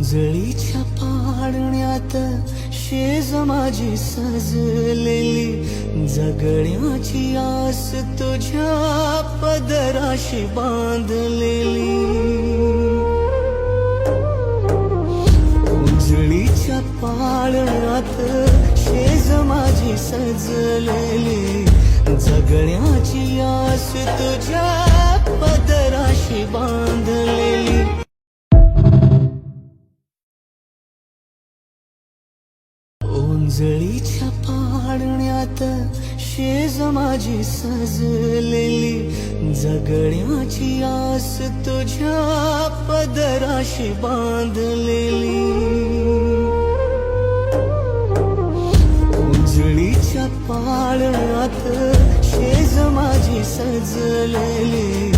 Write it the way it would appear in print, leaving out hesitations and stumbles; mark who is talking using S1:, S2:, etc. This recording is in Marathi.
S1: ओंजळीच्या पाळण्यात शेज माझी सजलेली, जगण्याची आस तुझ्या पदराशी बांधलेली। ओंजळीच्या पाळण्यात शेज माझी सजलेली, जगण्याची आस तुझ्या पदराशी बांधलेली। ओंजळीच्या पाळण्यात शेज माझी सजलेली, जगण्याची आस तुझ्या पदराशी बांधलेली। ओंजळीच्या पाळण्यात शेज माझी सजलेली,